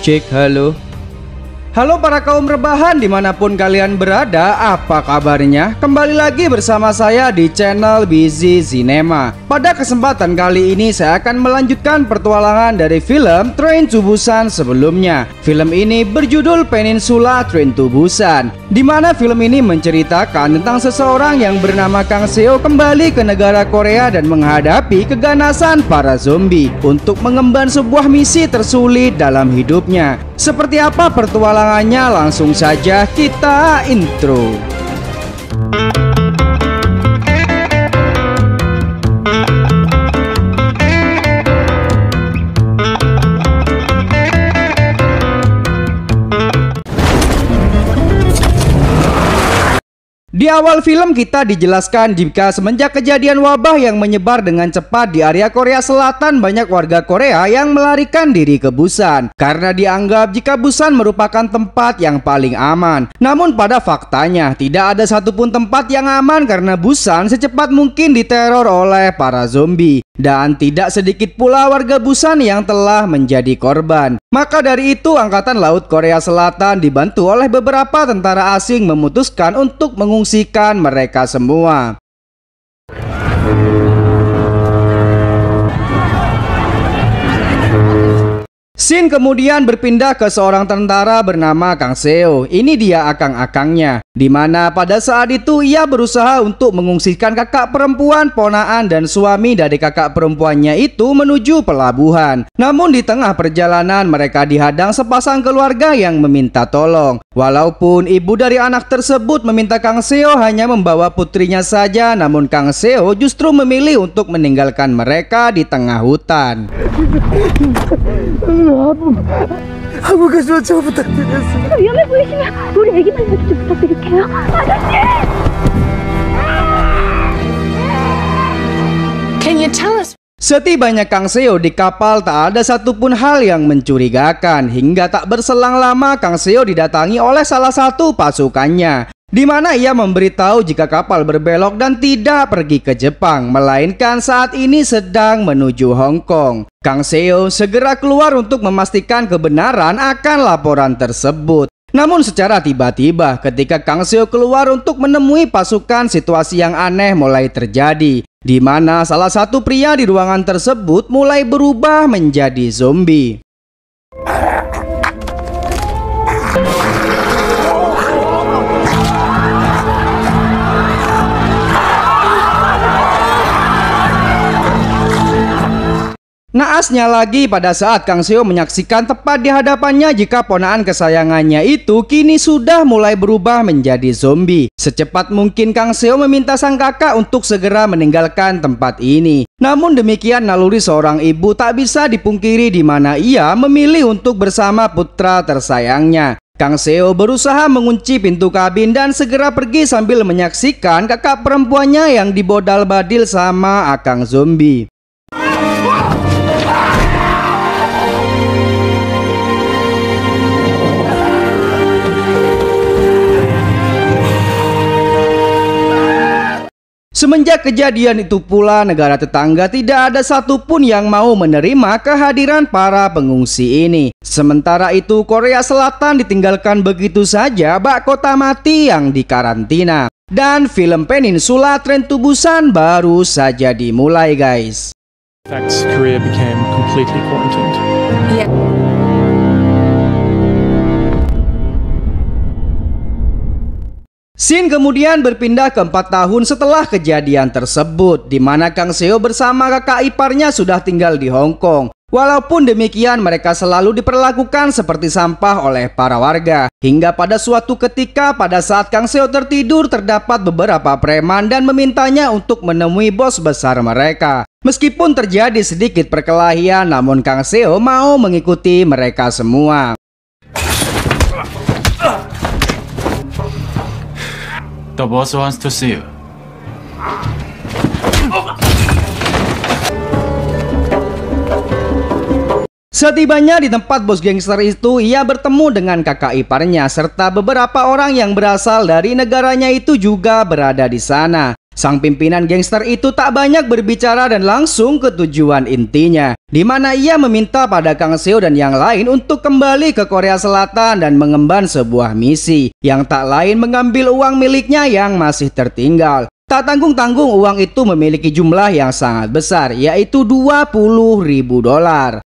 Cek halo. Halo para kaum rebahan dimanapun kalian berada, apa kabarnya? Kembali lagi bersama saya di channel Busy Cinema. Pada kesempatan kali ini saya akan melanjutkan petualangan dari film Train to Busan sebelumnya. Film ini berjudul Peninsula Train to Busan, di mana film ini menceritakan tentang seseorang yang bernama Kang Seo kembali ke negara Korea dan menghadapi keganasan para zombie untuk mengemban sebuah misi tersulit dalam hidupnya. Seperti apa pertualangannya? Langsung saja kita intro. Di awal film kita dijelaskan jika semenjak kejadian wabah yang menyebar dengan cepat di area Korea Selatan, banyak warga Korea yang melarikan diri ke Busan karena dianggap jika Busan merupakan tempat yang paling aman. Namun pada faktanya tidak ada satupun tempat yang aman karena Busan secepat mungkin diteror oleh para zombie. Dan tidak sedikit pula warga Busan yang telah menjadi korban. Maka dari itu Angkatan Laut Korea Selatan dibantu oleh beberapa tentara asing memutuskan untuk mengungsikan mereka semua. Scene kemudian berpindah ke seorang tentara bernama Kang Seo. Ini dia akang-akangnya, di mana pada saat itu ia berusaha untuk mengungsikan kakak perempuan, ponaan, dan suami dari kakak perempuannya itu menuju pelabuhan. Namun di tengah perjalanan mereka dihadang sepasang keluarga yang meminta tolong. Walaupun ibu dari anak tersebut meminta Kang Seo hanya membawa putrinya saja, namun Kang Seo justru memilih untuk meninggalkan mereka di tengah hutan. 한국에 좀 부탁드렸습니다. 위험해 보이시면 우리 애기만 좀 부탁드릴게요. 아저씨! Can you tell us? Setibanya Kang Seo di kapal, tak ada satupun hal yang mencurigakan. Hingga tak berselang lama Kang Seo didatangi oleh salah satu pasukannya, di mana ia memberitahu jika kapal berbelok dan tidak pergi ke Jepang, melainkan saat ini sedang menuju Hong Kong. Kang Seo segera keluar untuk memastikan kebenaran akan laporan tersebut. Namun secara tiba-tiba ketika Kang Seo keluar untuk menemui pasukan, situasi yang aneh mulai terjadi, di mana salah satu pria di ruangan tersebut mulai berubah menjadi zombie. Naasnya lagi pada saat Kang Seo menyaksikan tepat di hadapannya jika ponaan kesayangannya itu kini sudah mulai berubah menjadi zombie. Secepat mungkin Kang Seo meminta sang kakak untuk segera meninggalkan tempat ini. Namun demikian naluri seorang ibu tak bisa dipungkiri, di mana ia memilih untuk bersama putra tersayangnya. Kang Seo berusaha mengunci pintu kabin dan segera pergi sambil menyaksikan kakak perempuannya yang dibodal-badil sama akang zombie. Semenjak kejadian itu pula, negara tetangga tidak ada satupun yang mau menerima kehadiran para pengungsi ini. Sementara itu Korea Selatan ditinggalkan begitu saja bak kota mati yang dikarantina. Dan film Peninsula Train to Busan baru saja dimulai, guys. Korea became completely quarantined. Yeah. Scene kemudian berpindah ke 4 tahun setelah kejadian tersebut, di mana Kang Seo bersama kakak iparnya sudah tinggal di Hong Kong. Walaupun demikian mereka selalu diperlakukan seperti sampah oleh para warga. Hingga pada suatu ketika pada saat Kang Seo tertidur, terdapat beberapa preman dan memintanya untuk menemui bos besar mereka. Meskipun terjadi sedikit perkelahian, namun Kang Seo mau mengikuti mereka semua. The boss wants to see you. Setibanya di tempat bos gangster itu, ia bertemu dengan kakak iparnya serta beberapa orang yang berasal dari negaranya itu juga berada di sana. Sang pimpinan gangster itu tak banyak berbicara dan langsung ke tujuan intinya, di mana ia meminta pada Kang Seo dan yang lain untuk kembali ke Korea Selatan dan mengemban sebuah misi yang tak lain mengambil uang miliknya yang masih tertinggal. Tak tanggung-tanggung uang itu memiliki jumlah yang sangat besar, yaitu $20.000.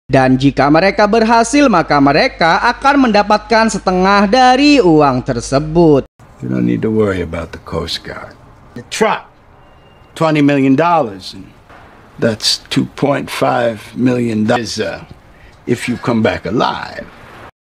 Dan jika mereka berhasil, maka mereka akan mendapatkan setengah dari uang tersebut. You don't need to worry about the Coast Guard. The truck, $20 million. And that's $2.5 million if you come back alive.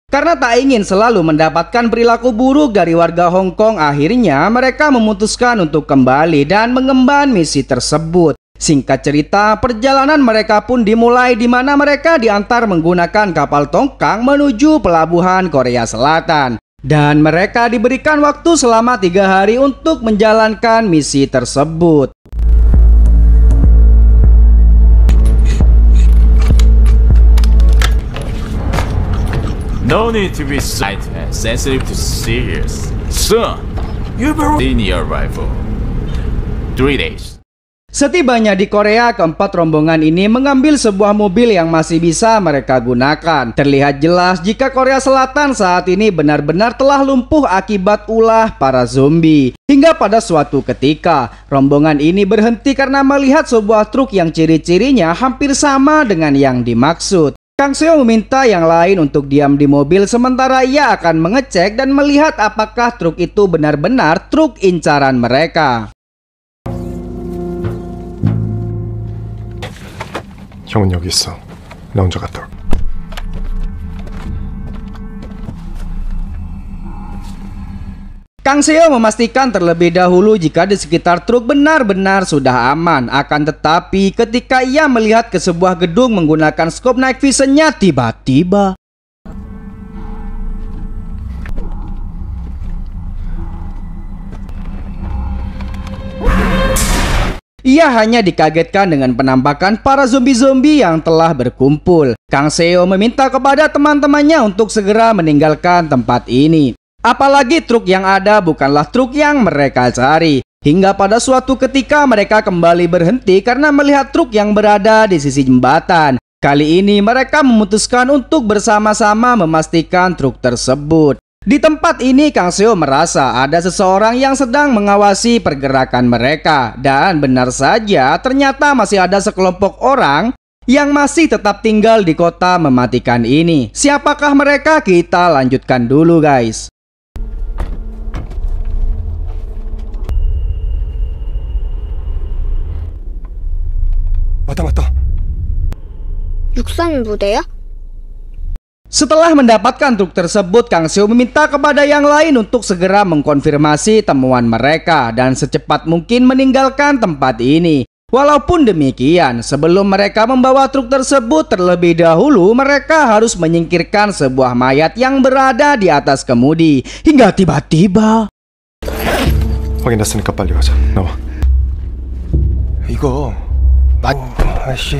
Karena tak ingin selalu mendapatkan perilaku buruk dari warga Hong Kong, akhirnya mereka memutuskan untuk kembali dan mengemban misi tersebut. Singkat cerita, perjalanan mereka pun dimulai di mana mereka diantar menggunakan kapal tongkang menuju pelabuhan Korea Selatan. Dan mereka diberikan waktu selama 3 hari untuk menjalankan misi tersebut. No need to be sensitive to serious. Soon, you'll be in your arrival. 3 days. Setibanya di Korea, keempat rombongan ini mengambil sebuah mobil yang masih bisa mereka gunakan. Terlihat jelas jika Korea Selatan saat ini benar-benar telah lumpuh akibat ulah para zombie. Hingga pada suatu ketika, rombongan ini berhenti karena melihat sebuah truk yang ciri-cirinya hampir sama dengan yang dimaksud. Kang Seo meminta yang lain untuk diam di mobil sementara ia akan mengecek dan melihat apakah truk itu benar-benar truk incaran mereka. 형은 여기 있어. 나 혼자 갔다 올게. Kang Seo memastikan terlebih dahulu jika di sekitar truk benar-benar sudah aman. Akan tetapi ketika ia melihat ke sebuah gedung menggunakan scope night vision-nya, tiba-tiba ia hanya dikagetkan dengan penampakan para zombie-zombie yang telah berkumpul. Kang Seo meminta kepada teman-temannya untuk segera meninggalkan tempat ini. Apalagi truk yang ada bukanlah truk yang mereka cari. Hingga pada suatu ketika mereka kembali berhenti karena melihat truk yang berada di sisi jembatan. Kali ini mereka memutuskan untuk bersama-sama memastikan truk tersebut. Di tempat ini Kang Seo merasa ada seseorang yang sedang mengawasi pergerakan mereka. Dan benar saja ternyata masih ada sekelompok orang yang masih tetap tinggal di kota mematikan ini. Siapakah mereka? Kita lanjutkan dulu guys. 맞다. 육상 부대야? Setelah mendapatkan truk tersebut, Kang Seo meminta kepada yang lain untuk segera mengkonfirmasi temuan mereka dan secepat mungkin meninggalkan tempat ini. Walaupun demikian, sebelum mereka membawa truk tersebut, terlebih dahulu mereka harus menyingkirkan sebuah mayat yang berada di atas kemudi. Hingga tiba-tiba 확인했으니까 빨리 가자. 나와. 이거 아씨.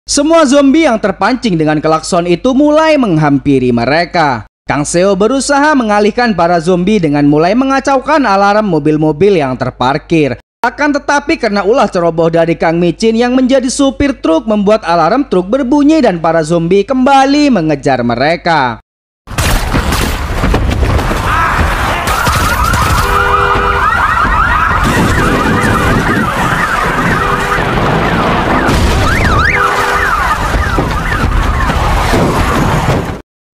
Semua zombie yang terpancing dengan klakson itu mulai menghampiri mereka. Kang Seo berusaha mengalihkan para zombie dengan mulai mengacaukan alarm mobil-mobil yang terparkir. Akan tetapi karena ulah ceroboh dari Kang Michin yang menjadi supir truk membuat alarm truk berbunyi dan para zombie kembali mengejar mereka.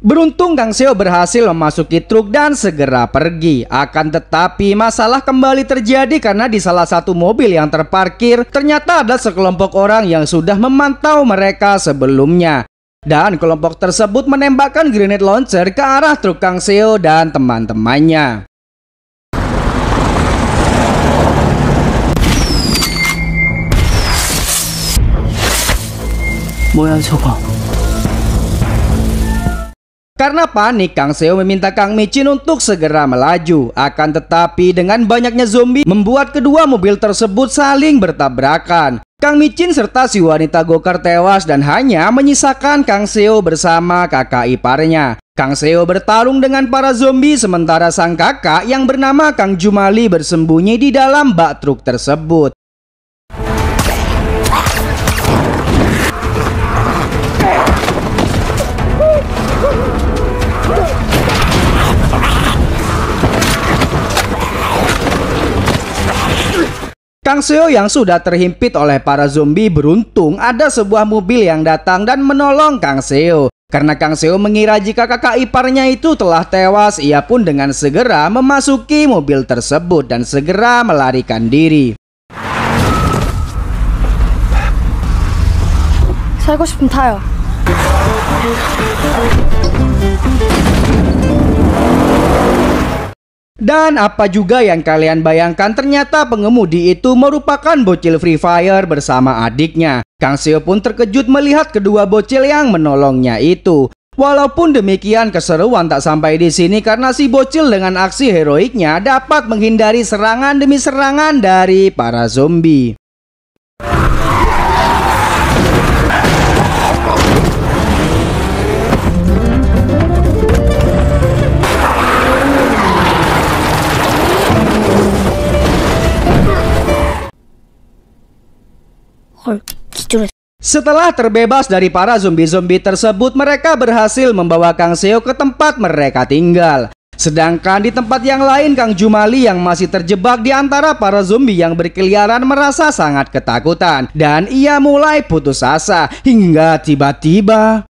Beruntung Kang Seo berhasil memasuki truk dan segera pergi. Akan tetapi masalah kembali terjadi karena di salah satu mobil yang terparkir ternyata ada sekelompok orang yang sudah memantau mereka sebelumnya. Dan kelompok tersebut menembakkan grenade launcher ke arah truk Kang Seo dan teman-temannya. 뭐야 저거? Karena panik, Kang Seo meminta Kang Michin untuk segera melaju. Akan tetapi dengan banyaknya zombie membuat kedua mobil tersebut saling bertabrakan. Kang Michin serta si wanita gokar tewas dan hanya menyisakan Kang Seo bersama kakak iparnya. Kang Seo bertarung dengan para zombie sementara sang kakak yang bernama Kang Jumali bersembunyi di dalam bak truk tersebut. Kang Seo yang sudah terhimpit oleh para zombie beruntung ada sebuah mobil yang datang dan menolong Kang Seo. Karena Kang Seo mengira jika kakak iparnya itu telah tewas, ia pun dengan segera memasuki mobil tersebut dan segera melarikan diri. 살고 싶으면 타요. Dan apa juga yang kalian bayangkan, ternyata pengemudi itu merupakan bocil Free Fire bersama adiknya. Kang Seo pun terkejut melihat kedua bocil yang menolongnya itu. Walaupun demikian, keseruan tak sampai di sini karena si bocil dengan aksi heroiknya dapat menghindari serangan demi serangan dari para zombie. Setelah terbebas dari para zombie-zombie tersebut, mereka berhasil membawa Kang Seo ke tempat mereka tinggal. Sedangkan di tempat yang lain, Kang Jumali yang masih terjebak di antara para zombie yang berkeliaran merasa sangat ketakutan. Dan ia mulai putus asa hingga tiba-tiba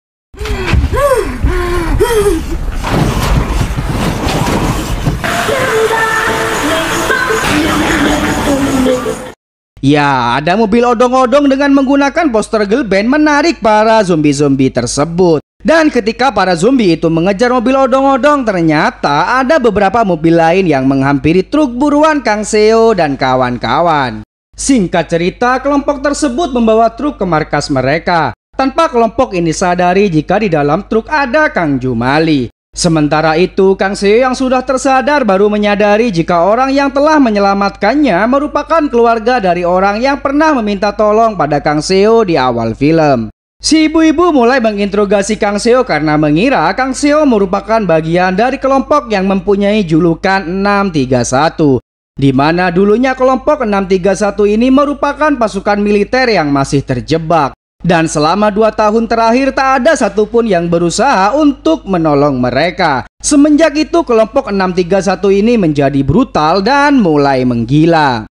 ya, ada mobil odong-odong dengan menggunakan poster girl band menarik para zombie-zombie tersebut. Dan ketika para zombie itu mengejar mobil odong-odong, ternyata ada beberapa mobil lain yang menghampiri truk buruan Kang Seo dan kawan-kawan. Singkat cerita, kelompok tersebut membawa truk ke markas mereka. Tanpa kelompok ini sadari jika di dalam truk ada Kang Jumali. Sementara itu, Kang Seo yang sudah tersadar baru menyadari jika orang yang telah menyelamatkannya merupakan keluarga dari orang yang pernah meminta tolong pada Kang Seo di awal film. Si ibu-ibu mulai menginterogasi Kang Seo karena mengira Kang Seo merupakan bagian dari kelompok yang mempunyai julukan 631. Di mana dulunya kelompok 631 ini merupakan pasukan militer yang masih terjebak. Dan selama 2 tahun terakhir tak ada satupun yang berusaha untuk menolong mereka. Semenjak itu kelompok 631 ini menjadi brutal dan mulai menggila.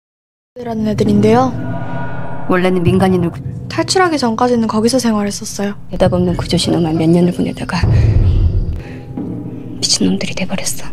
라는 애들인데요. 원래는 민간인을 탈출하기 전까지는 거기서 생활했었어요. 대답없는 구조 신호만 몇 년을 보내다가 미친놈들이 돼버렸어.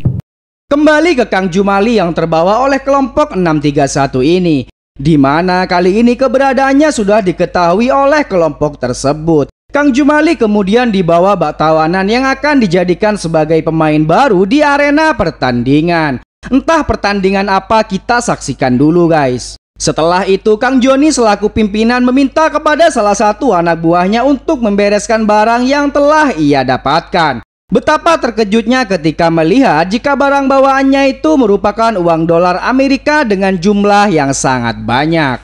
Kembali ke Kang Jumali yang terbawa oleh kelompok 631 ini. Di mana kali ini keberadaannya sudah diketahui oleh kelompok tersebut. Kang Jumali kemudian dibawa bak tawanan yang akan dijadikan sebagai pemain baru di arena pertandingan. Entah pertandingan apa, kita saksikan dulu guys. Setelah itu Kang Joni selaku pimpinan meminta kepada salah satu anak buahnya untuk membereskan barang yang telah ia dapatkan. Betapa terkejutnya ketika melihat jika barang bawaannya itu merupakan uang dolar Amerika dengan jumlah yang sangat banyak.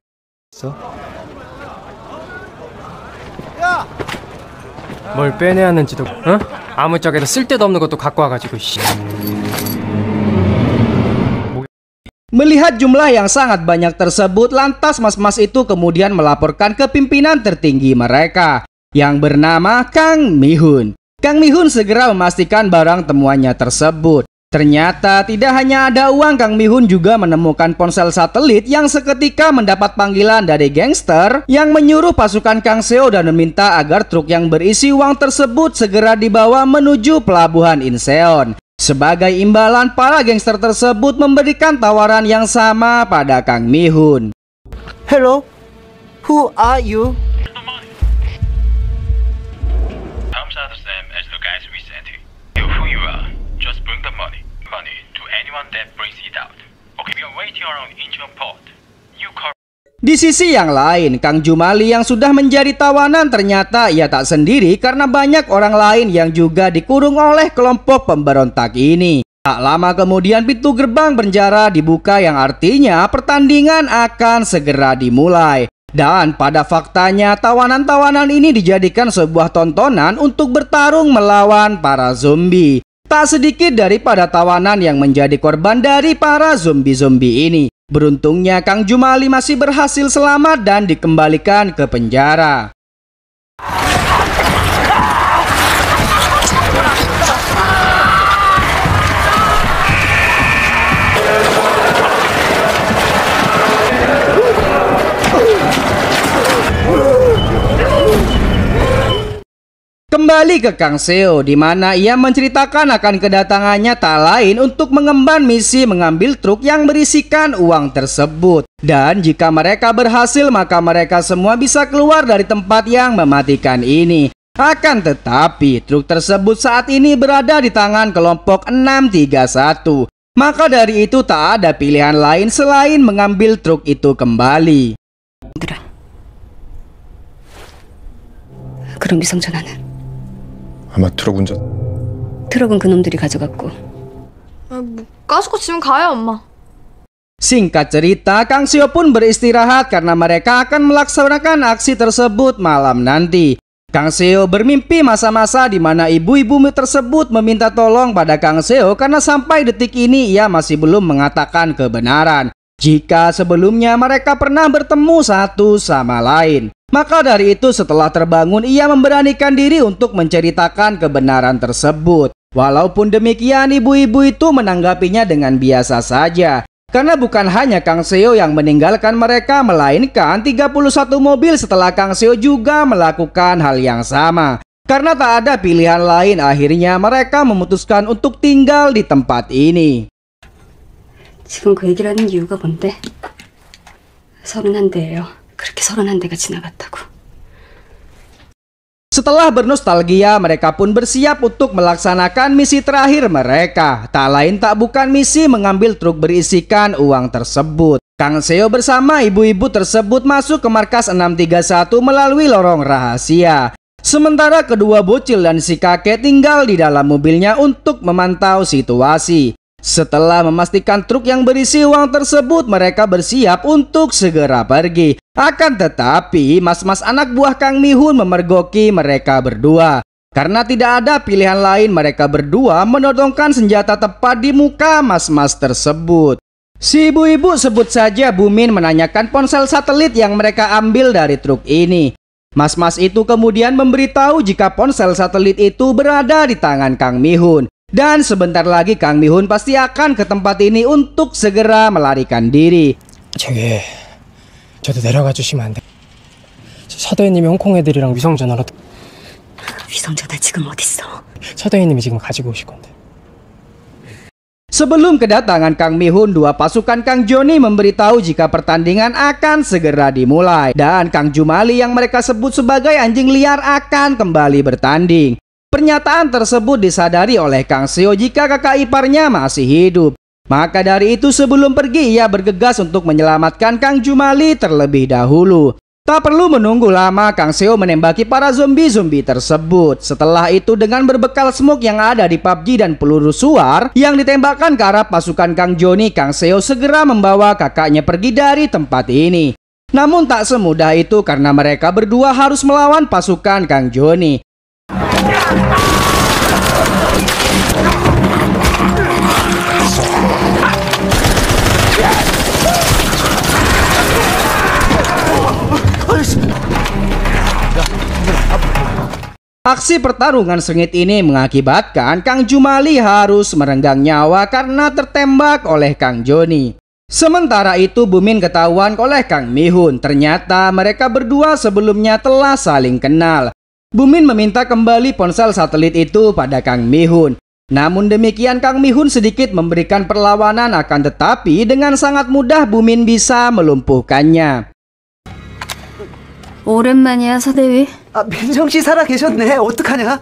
뭘 빼내야 하는지도 아무짝에도 쓸데도 없는 것도 갖고 와가지고 Melihat jumlah yang sangat banyak tersebut, lantas mas-mas itu kemudian melaporkan ke pimpinan tertinggi mereka yang bernama Kang Mi-hun. Kang Mi-hun segera memastikan barang temuannya tersebut. Ternyata tidak hanya ada uang, Kang Mi-hun juga menemukan ponsel satelit yang seketika mendapat panggilan dari gangster yang menyuruh pasukan Kang Seo dan meminta agar truk yang berisi uang tersebut segera dibawa menuju pelabuhan Incheon. Sebagai imbalan, para gangster tersebut memberikan tawaran yang sama pada Kang Mi-hun. Hello, who are you? Di sisi yang lain, Kang Jumali yang sudah menjadi tawanan ternyata ia tak sendiri karena banyak orang lain yang juga dikurung oleh kelompok pemberontak ini. Tak lama kemudian pintu gerbang penjara dibuka yang artinya pertandingan akan segera dimulai. Dan pada faktanya tawanan-tawanan ini dijadikan sebuah tontonan untuk bertarung melawan para zombie. Tak sedikit daripada tawanan yang menjadi korban dari para zombie-zombie ini. Beruntungnya Kang Jumali masih berhasil selamat dan dikembalikan ke penjara. Kembali ke Kang Seo, di mana ia menceritakan akan kedatangannya tak lain untuk mengemban misi mengambil truk yang berisikan uang tersebut. Dan jika mereka berhasil, maka mereka semua bisa keluar dari tempat yang mematikan ini. Akan tetapi, truk tersebut saat ini berada di tangan kelompok 631. Maka dari itu tak ada pilihan lain selain mengambil truk itu kembali. 그럼 미성전화는? 아마 트럭 운전. 트럭은 그놈들이 가져갔고. 가스고 집에 가요, 엄마. Singkat cerita, Kang Seo pun beristirahat karena mereka akan melaksanakan aksi tersebut malam nanti. Kang Seo bermimpi masa-masa di mana ibu-ibu tersebut meminta tolong pada Kang Seo karena sampai detik ini ia masih belum mengatakan kebenaran. Jika sebelumnya mereka pernah bertemu satu sama lain. Maka dari itu setelah terbangun ia memberanikan diri untuk menceritakan kebenaran tersebut. Walaupun demikian ibu-ibu itu menanggapinya dengan biasa saja. Karena bukan hanya Kang Seo yang meninggalkan mereka, melainkan 31 mobil setelah Kang Seo juga melakukan hal yang sama. Karena tak ada pilihan lain, akhirnya mereka memutuskan untuk tinggal di tempat ini. 지금 그 얘기를 하는 이유가 뭔데? 31대예요. 그렇게 31대가 지나갔다고. Setelah bernostalgia, mereka pun bersiap untuk melaksanakan misi terakhir mereka. Tak lain tak bukan misi mengambil truk berisikan uang tersebut. Kang Seo bersama ibu-ibu tersebut masuk ke markas 631 melalui lorong rahasia. Sementara kedua bocil dan si kakek tinggal di dalam mobilnya untuk memantau situasi. Setelah memastikan truk yang berisi uang tersebut, mereka bersiap untuk segera pergi. Akan tetapi, mas-mas anak buah Kang Mi-hun memergoki mereka berdua. Karena tidak ada pilihan lain, mereka berdua menodongkan senjata tepat di muka mas-mas tersebut. Si ibu-ibu sebut saja Bu Min menanyakan ponsel satelit yang mereka ambil dari truk ini. Mas-mas itu kemudian memberitahu jika ponsel satelit itu berada di tangan Kang Mi-hun. Dan sebentar lagi Kang Mi-hun pasti akan ke tempat ini untuk segera melarikan diri. 저도 내려가 주시면 안 돼? 사도회님이 홍콩 애들이랑 위성전화로. 위성전화 지금 어딨어? 사도회님이 지금 가지고 오실 건데. Sebelum kedatangan Kang Mi-hun, dua pasukan Kang Joni memberitahu jika pertandingan akan segera dimulai. Dan Kang Jumali yang mereka sebut sebagai anjing liar akan kembali bertanding. Pernyataan tersebut disadari oleh Kang Seo jika kakak iparnya masih hidup. Maka dari itu sebelum pergi ia bergegas untuk menyelamatkan Kang Jumali terlebih dahulu. Tak perlu menunggu lama, Kang Seo menembaki para zombie-zombie tersebut. Setelah itu dengan berbekal smoke yang ada di PUBG dan peluru suar yang ditembakkan ke arah pasukan Kang Joni, Kang Seo segera membawa kakaknya pergi dari tempat ini. Namun tak semudah itu karena mereka berdua harus melawan pasukan Kang Joni. Aksi pertarungan sengit ini mengakibatkan Kang Jumali harus merenggang nyawa karena tertembak oleh Kang Joni. Sementara itu Bu Min ketahuan oleh Kang Mi-hun. Ternyata mereka berdua sebelumnya telah saling kenal. Bu Min meminta kembali ponsel satelit itu pada Kang Mi-hun. Namun demikian Kang Mi-hun sedikit memberikan perlawanan, akan tetapi dengan sangat mudah Bu Min bisa melumpuhkannya. 오랜만이야, 서대위. 민정 씨 살아 계셨네. 어떡하냐?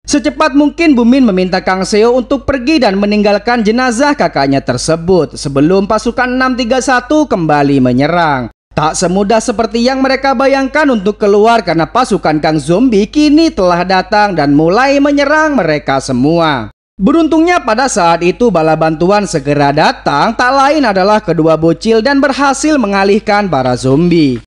Secepat mungkin Bu Min meminta Kang Seo untuk pergi dan meninggalkan jenazah kakaknya tersebut sebelum pasukan 631 kembali menyerang. Tak semudah seperti yang mereka bayangkan untuk keluar karena pasukan Kang Zombie kini telah datang dan mulai menyerang mereka semua. Beruntungnya pada saat itu bala bantuan segera datang, tak lain adalah kedua bocil dan berhasil mengalihkan para zombie.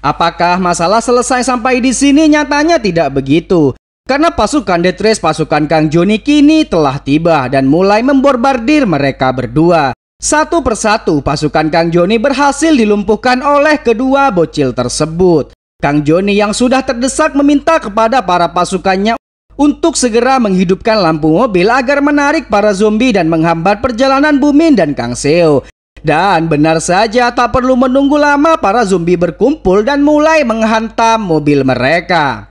Apakah masalah selesai sampai di sini? Nyatanya tidak begitu. Karena pasukan Death Race pasukan Kang Johnny kini telah tiba dan mulai membombardir mereka berdua. Satu persatu pasukan Kang Johnny berhasil dilumpuhkan oleh kedua bocil tersebut. Kang Johnny yang sudah terdesak meminta kepada para pasukannya untuk segera menghidupkan lampu mobil agar menarik para zombie dan menghambat perjalanan Bu Min dan Kang Seo. Dan benar saja, tak perlu menunggu lama para zombie berkumpul dan mulai menghantam mobil mereka.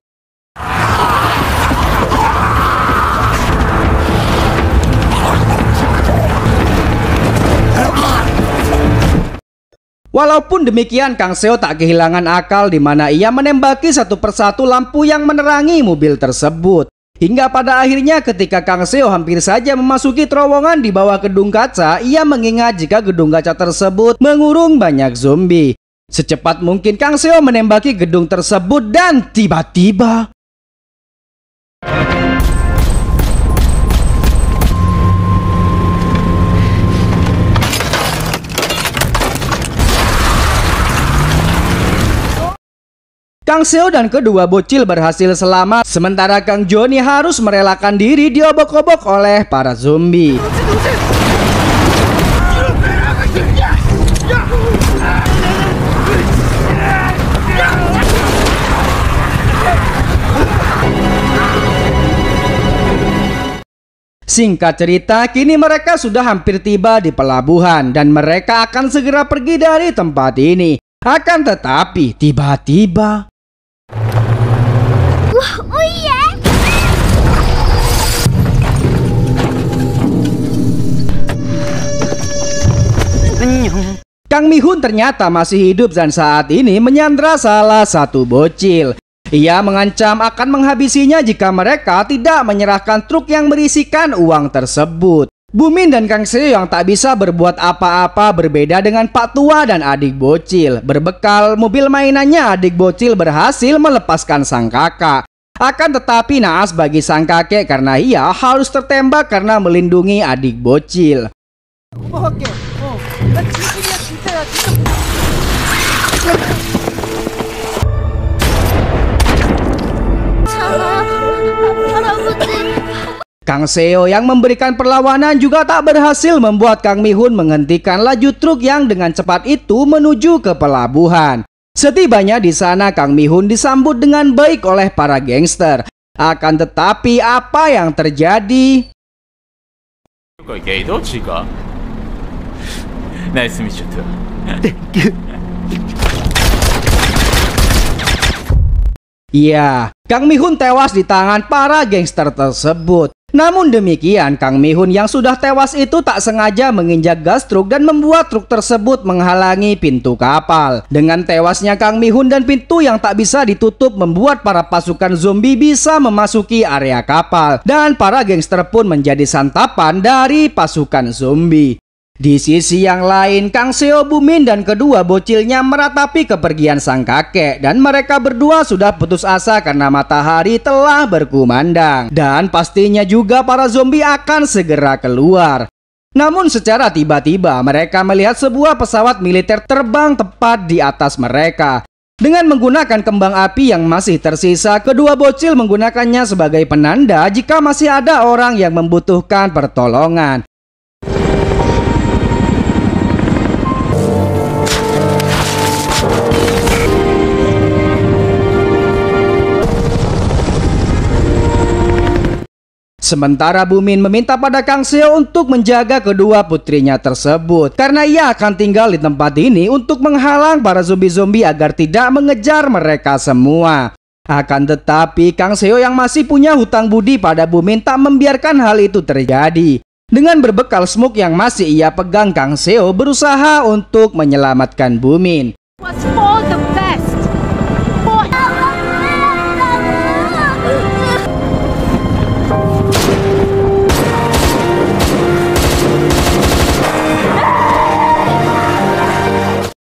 Walaupun demikian, Kang Seo tak kehilangan akal di mana ia menembaki satu persatu lampu yang menerangi mobil tersebut. Hingga pada akhirnya ketika Kang Seo hampir saja memasuki terowongan di bawah gedung kaca, ia mengingat jika gedung kaca tersebut mengurung banyak zombie. Secepat mungkin Kang Seo menembaki gedung tersebut dan tiba-tiba Kang Seo dan kedua bocil berhasil selamat, sementara Kang Johnny harus merelakan diri diobok-obok oleh para zombie. Singkat cerita, kini mereka sudah hampir tiba di pelabuhan dan mereka akan segera pergi dari tempat ini. Akan tetapi, tiba-tiba Kang Mi-hun ternyata masih hidup dan saat ini menyandra salah satu bocil. Ia mengancam akan menghabisinya jika mereka tidak menyerahkan truk yang berisikan uang tersebut. Bu Min dan Kang Seo yang tak bisa berbuat apa-apa berbeda dengan Pak Tua dan adik bocil. Berbekal mobil mainannya, adik bocil berhasil melepaskan sang kakak. Akan tetapi naas bagi sang kakek karena ia harus tertembak karena melindungi adik bocil. Kang Seo yang memberikan perlawanan juga tak berhasil membuat Kang Mi-hun menghentikan laju truk yang dengan cepat itu menuju ke pelabuhan. Setibanya di sana, Kang Mi-hun disambut dengan baik oleh para gangster. Akan tetapi apa yang terjadi? Ya, Kang Mi-hun tewas di tangan para gangster tersebut. Namun demikian, Kang Mi-hun yang sudah tewas itu tak sengaja menginjak gas truk dan membuat truk tersebut menghalangi pintu kapal. Dengan tewasnya Kang Mi-hun dan pintu yang tak bisa ditutup membuat para pasukan zombie bisa memasuki area kapal. Dan para gangster pun menjadi santapan dari pasukan zombie. Di sisi yang lain, Kang Seo, Bu Min dan kedua bocilnya meratapi kepergian sang kakek dan mereka berdua sudah putus asa karena matahari telah berkumandang dan pastinya juga para zombie akan segera keluar. Namun secara tiba-tiba mereka melihat sebuah pesawat militer terbang tepat di atas mereka. Dengan menggunakan kembang api yang masih tersisa, kedua bocil menggunakannya sebagai penanda jika masih ada orang yang membutuhkan pertolongan. Sementara Bu Min meminta pada Kang Seo untuk menjaga kedua putrinya tersebut karena ia akan tinggal di tempat ini untuk menghalang para zombie-zombie agar tidak mengejar mereka semua. Akan tetapi Kang Seo yang masih punya hutang budi pada Bu Min tak membiarkan hal itu terjadi. Dengan berbekal smoke yang masih ia pegang, Kang Seo berusaha untuk menyelamatkan Bumin.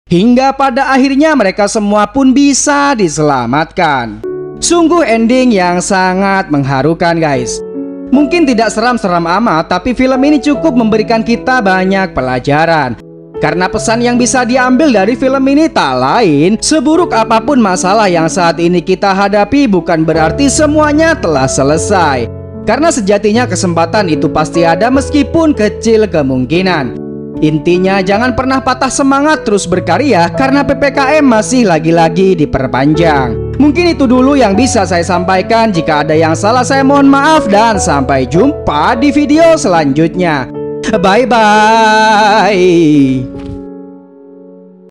Hingga pada akhirnya mereka semua pun bisa diselamatkan. Sungguh ending yang sangat mengharukan, guys. Mungkin tidak seram-seram amat, tapi film ini cukup memberikan kita banyak pelajaran. Karena pesan yang bisa diambil dari film ini tak lain, seburuk apapun masalah yang saat ini kita hadapi bukan berarti semuanya telah selesai. Karena sejatinya kesempatan itu pasti ada meskipun kecil kemungkinan. Intinya jangan pernah patah semangat terus berkarya karena PPKM masih lagi-lagi diperpanjang. Mungkin itu dulu yang bisa saya sampaikan. Jika ada yang salah saya mohon maaf dan sampai jumpa di video selanjutnya. Bye-bye.